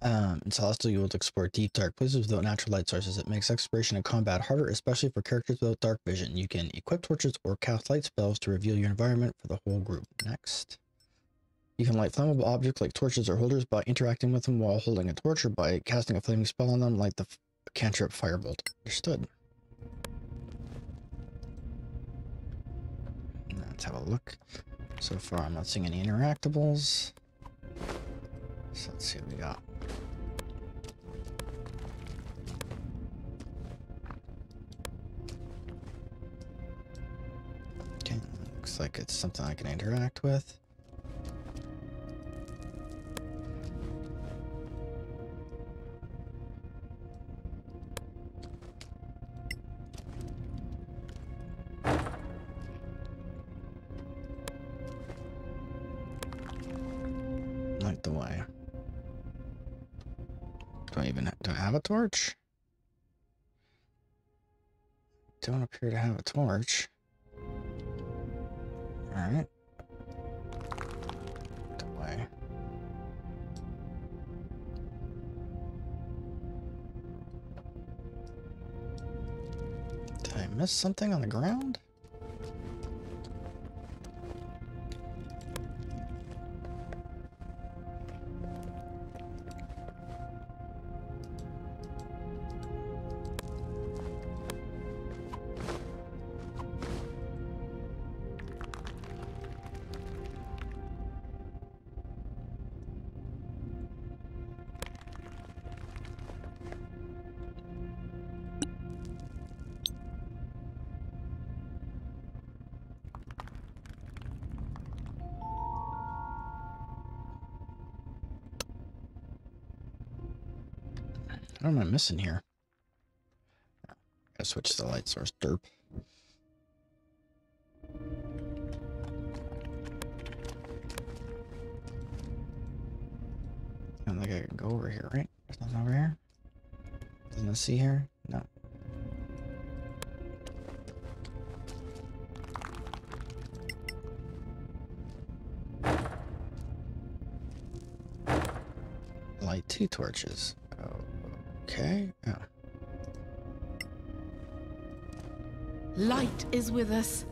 In Solasta, you will explore deep, dark places without natural light sources. It makes exploration and combat harder, especially for characters without dark vision. You can equip torches or cast light spells to reveal your environment for the whole group. Next. You can light flammable objects like torches or holders by interacting with them while holding a torch, or by casting a flaming spell on them like the cantrip Firebolt. Understood. Let's have a look. So far, I'm not seeing any interactables. So let's see what we got. Okay, looks like it's something I can interact with. Light the way. Do I have a torch? Don't appear to have a torch. Alright. Light the way. Did I miss something on the ground? What am I missing here? Gotta switch to the light source. Derp. I don't think I can go over here, right? There's nothing over here? Doesn't it see here? No. Light 2 torches. Okay. Oh. Light is with us.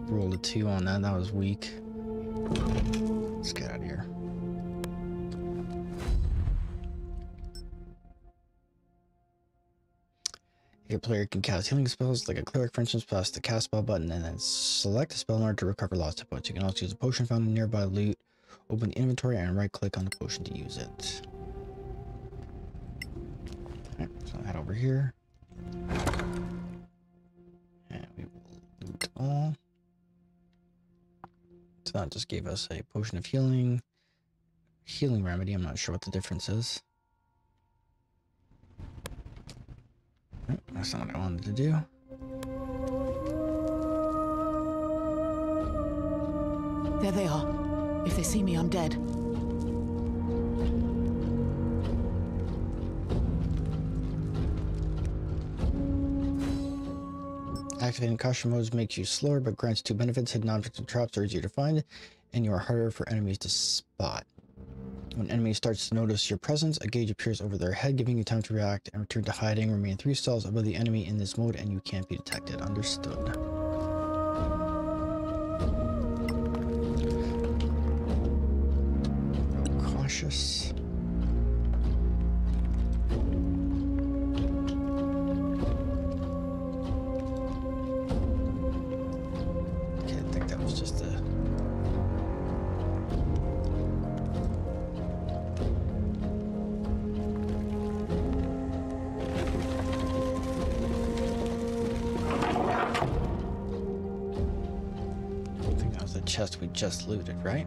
Rolled a 2 on that. That was weak. Let's get out of here. Your player can cast healing spells, like a cleric, for instance. Press the cast spell button and then select a spell in order to recover lost hit points. You can also use a potion found in nearby loot. Open the inventory and right click on the potion to use it. Alright, so I'll head over here. And we will loot all. So that just gave us a potion of healing remedy. I'm not sure what the difference is. Nope, that's not what I wanted to do. There they are. If they see me, I'm dead. Activating caution modes makes you slower, but grants 2 benefits. Hidden objects and traps are easier to find, and you are harder for enemies to spot. When an enemy starts to notice your presence, a gauge appears over their head, giving you time to react and return to hiding. Remain 3 stalls above the enemy in this mode, and you can't be detected. Understood. Cautious. Okay, I think that was just a... chest we just looted, right?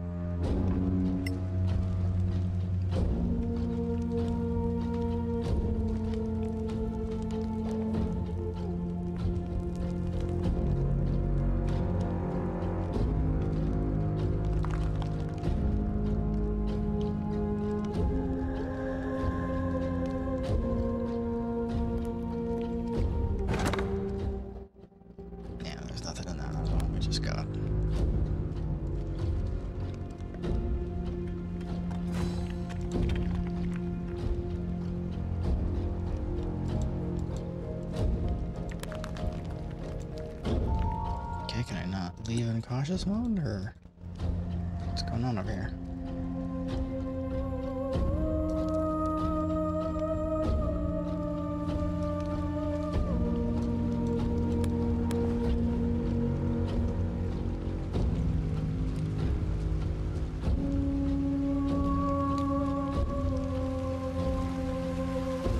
Leave in cautious mode, or what's going on over here?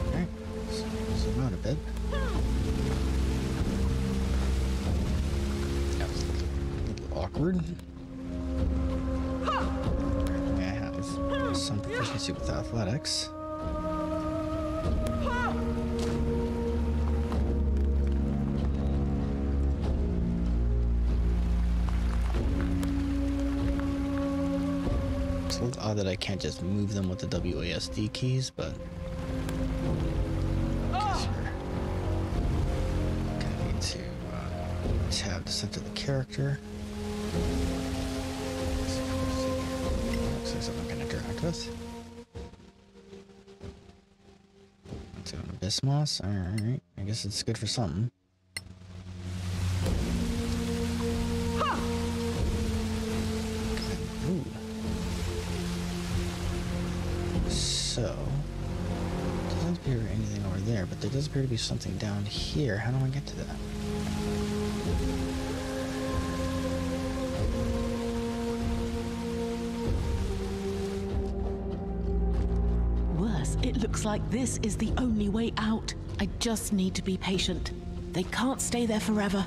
Alright, zoom out a bit. Awkward. I have some proficiency with athletics. It's a little odd that I can't just move them with the WASD keys, but I guess we're gonna need to tab to center the character. Looks like something I can interact with. Let's go to Bismos. Alright, I guess it's good for something. Ooh. So, doesn't appear anything over there, but there does appear to be something down here. How do I get to that? It looks like this is the only way out. I just need to be patient. They can't stay there forever.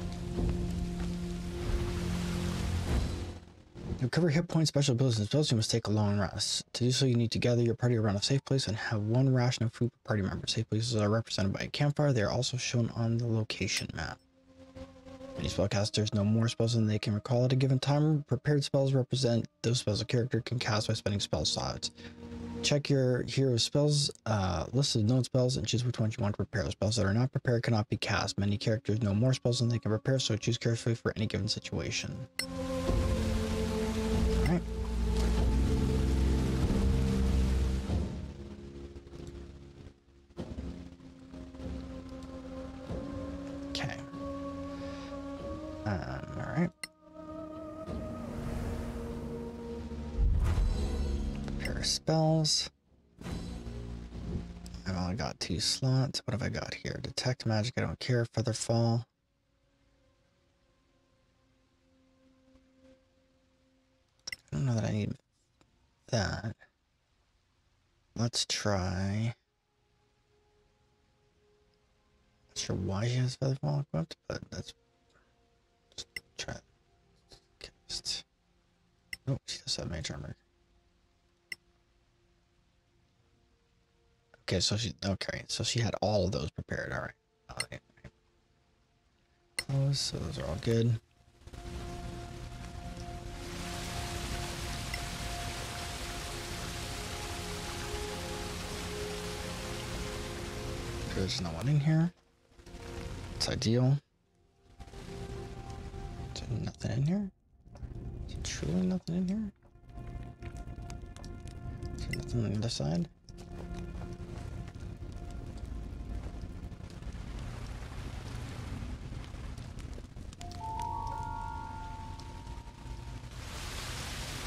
To recover hit points, special abilities, and spells, you must take a long rest. To do so, you need to gather your party around a safe place and have one ration of food per party member. Safe places are represented by a campfire. They are also shown on the location map. Many spellcasters know more spells than they can recall at a given time. Prepared spells represent those spells a character can cast by spending spell slots. Check your hero spells, list of known spells, and choose which ones you want to prepare. Spells that are not prepared cannot be cast. Many characters know more spells than they can prepare, so choose carefully for any given situation. Alright. Okay. Alright. Spells. I've only got 2 slots. What have I got here? Detect magic, I don't care. Featherfall. I don't know that I need that. Let's try. Not sure why she has Featherfall equipped, but that's just try. Cast. Oh, she does have mage armor. Okay, so she had all of those prepared. All right. Close, so those are all good. There's no one in here. It's ideal. Is there nothing in here? Is there truly nothing in here? Is there nothing on the other side?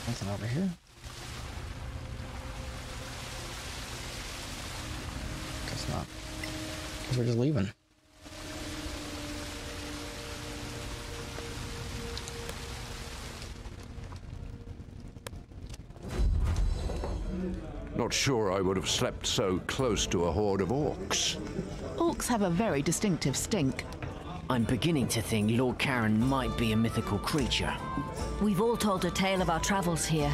Nothing over here. Guess not. Guess we're just leaving. Not sure I would have slept so close to a horde of orcs. Orcs have a very distinctive stink. I'm beginning to think Lord Karen might be a mythical creature. We've all told a tale of our travels here.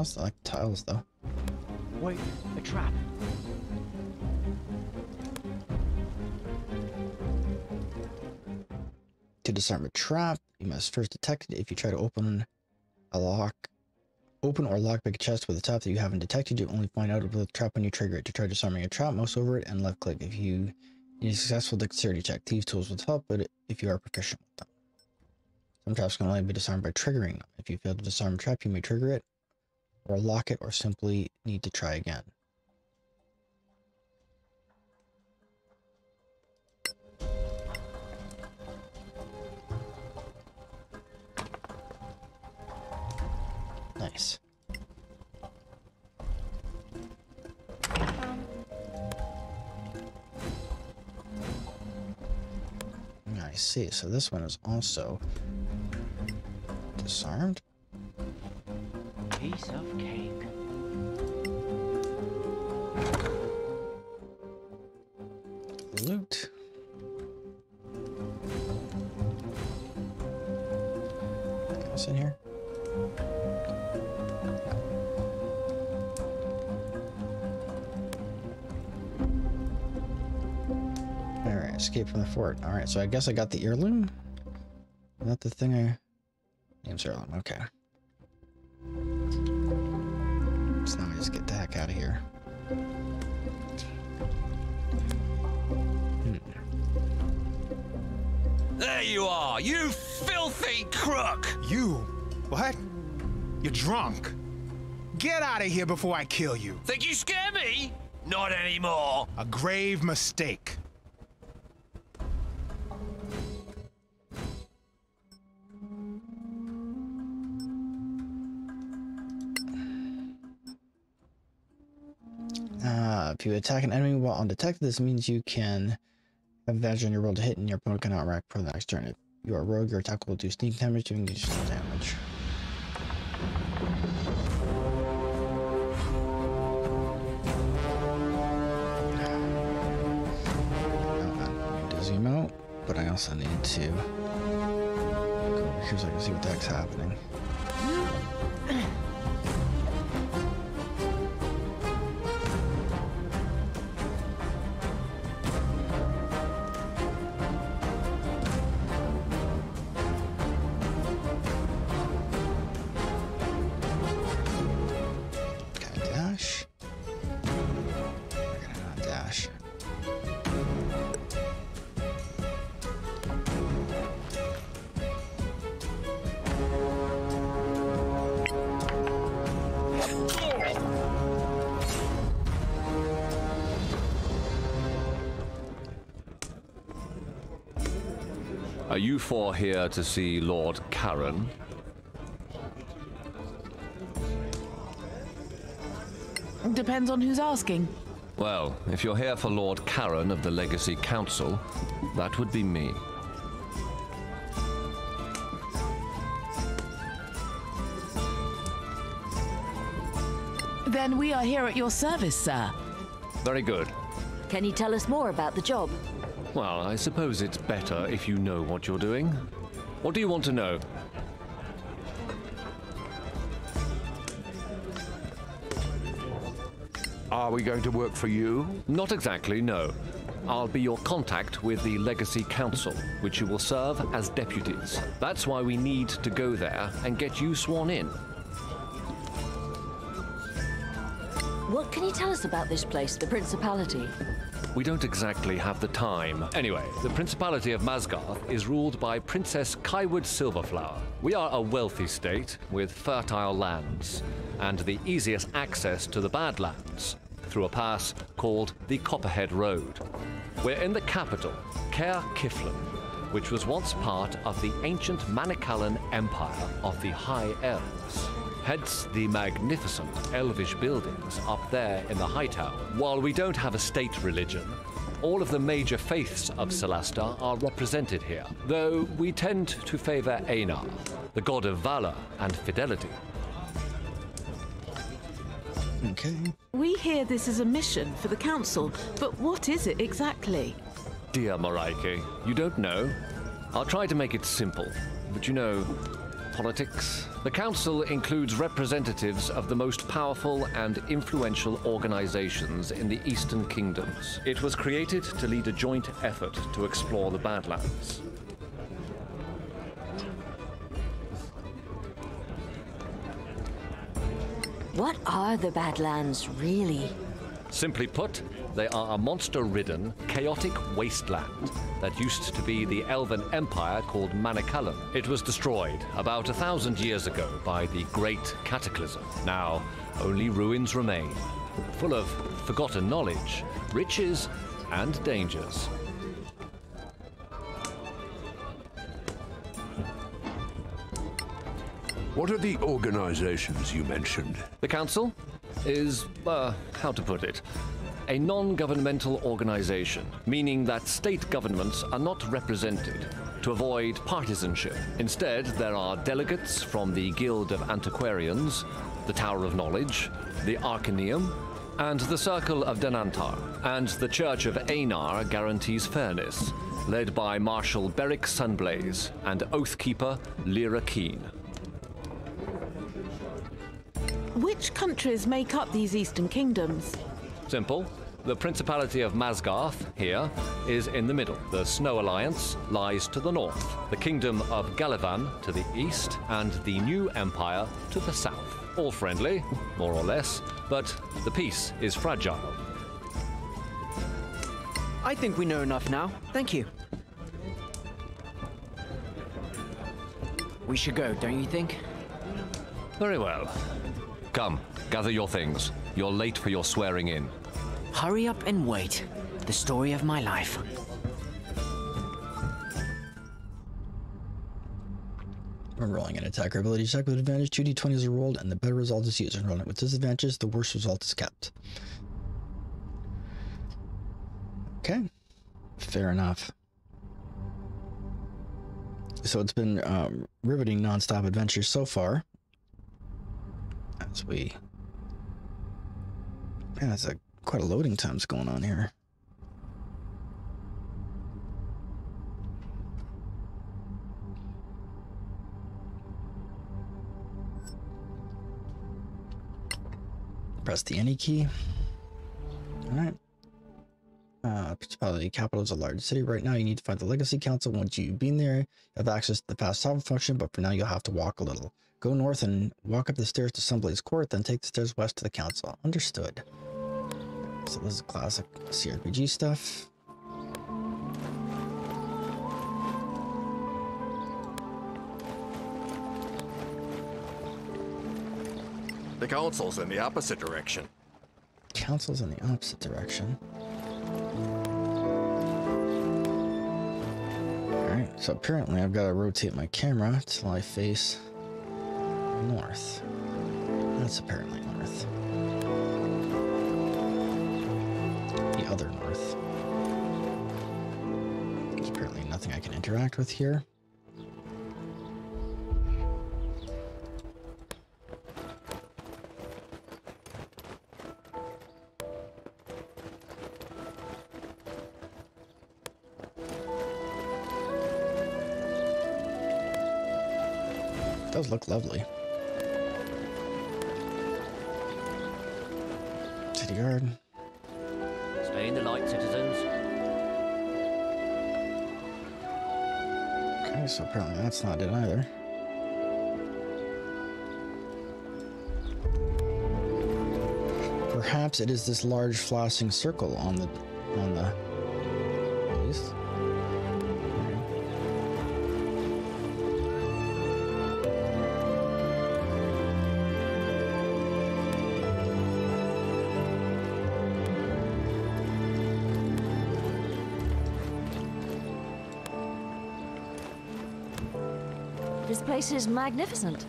else. I like tiles though. Wait, a trap. To disarm a trap, you must first detect it. If you try to open or lockpick a chest with a tap that you haven't detected, you only find out about the trap when you trigger it. To try disarming a trap, mouse over it and left click. If you need a successful dexterity check, these tools will help, but if you are proficient with them. Some traps can only be disarmed by triggering them. If you fail to disarm a trap, you may trigger it, or lock it, or simply need to try again. Nice. I see. So this one is also disarmed. Piece of cake. Loot. What's in here? Alright, escape from the fort. Alright, so I guess I got the heirloom. Is that the thing I... Name's heirloom, okay. So now we just get the heck out of here. There you are, you filthy crook! You? What? You're drunk. Get out of here before I kill you. Think you scare me? Not anymore. A grave mistake. If you attack an enemy while undetected, this means you can have advantage on your roll to hit and your opponent cannot react for the next turn. If you are a rogue, your attack will do sneak damage, doing additional damage. I need to zoom out, but I also need to go over here so I can see what the heck's happening. Are you four here to see Lord Karen? Depends on who's asking. Well, if you're here for Lord Karen of the Legacy Council, that would be me. Then we are here at your service, sir. Very good. Can you tell us more about the job? Well, I suppose it's better if you know what you're doing. What do you want to know? Are we going to work for you? Not exactly, no. I'll be your contact with the Legacy Council, which you will serve as deputies. That's why we need to go there and get you sworn in. What can you tell us about this place, the Principality? We don't exactly have the time. Anyway, the Principality of Masgarth is ruled by Princess Kaiwood Silverflower. We are a wealthy state with fertile lands and the easiest access to the Badlands through a pass called the Copperhead Road. We're in the capital, Caer Kiflin, which was once part of the ancient Manicalan Empire of the High Elves. Hence the magnificent elvish buildings up there in the High Tower. While we don't have a state religion, all of the major faiths of Solasta are represented here, though we tend to favor Einar, the god of valor and fidelity. Okay. We hear this is a mission for the council, but what is it exactly? Dear Moraike, you don't know? I'll try to make it simple, but you know, politics. The council includes representatives of the most powerful and influential organizations in the Eastern Kingdoms. It was created to lead a joint effort to explore the Badlands. What are the Badlands, really? Simply put, they are a monster-ridden, chaotic wasteland that used to be the elven empire called Manicullen. It was destroyed about 1,000 years ago by the Great Cataclysm. Now, only ruins remain, full of forgotten knowledge, riches, and dangers. What are the organizations you mentioned? The council is, how to put it, a non-governmental organization, meaning that state governments are not represented to avoid partisanship. Instead, there are delegates from the Guild of Antiquarians, the Tower of Knowledge, the Arcaneum, and the Circle of Denantar. And the Church of Einar guarantees fairness, led by Marshal Beric Sunblaze and Oathkeeper Lyra Keen. Which countries make up these Eastern Kingdoms? Simple. The Principality of Masgarth, here, is in the middle. The Snow Alliance lies to the north, the Kingdom of Galavan to the east, and the New Empire to the south. All friendly, more or less, but the peace is fragile. I think we know enough now. Thank you. We should go, don't you think? Very well. Come, gather your things. You're late for your swearing in. Hurry up and wait. The story of my life. We're rolling an attacker ability check with advantage. 2d20s are rolled, and the better result is used. And rolling with disadvantages, the worst result is kept. Okay, fair enough. So it's been riveting non-stop adventures so far. As we... Man, that's quite a loading time's going on here. Press the any key. Alright. Principality capital is a large city. Right now you need to find the Legacy Council. Once you've been there, you have access to the fast travel function, but for now you'll have to walk a little. Go north and walk up the stairs to Sunblaze Court, then take the stairs west to the council. Understood. So this is classic CRPG stuff. The council's in the opposite direction. Council's in the opposite direction. Alright, so apparently I've got to rotate my camera till I face north. That's apparently north. The other north. There's apparently nothing I can interact with here. It does look lovely. City guard. Stay in the light, citizens. Okay, so apparently that's not it either. Perhaps it is this large flashing circle on the at least. This place is magnificent.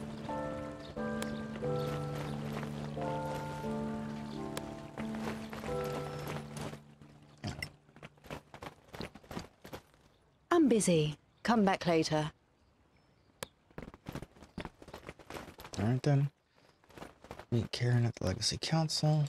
I'm busy. Come back later. Alright then. Meet Karen at the Legacy Council.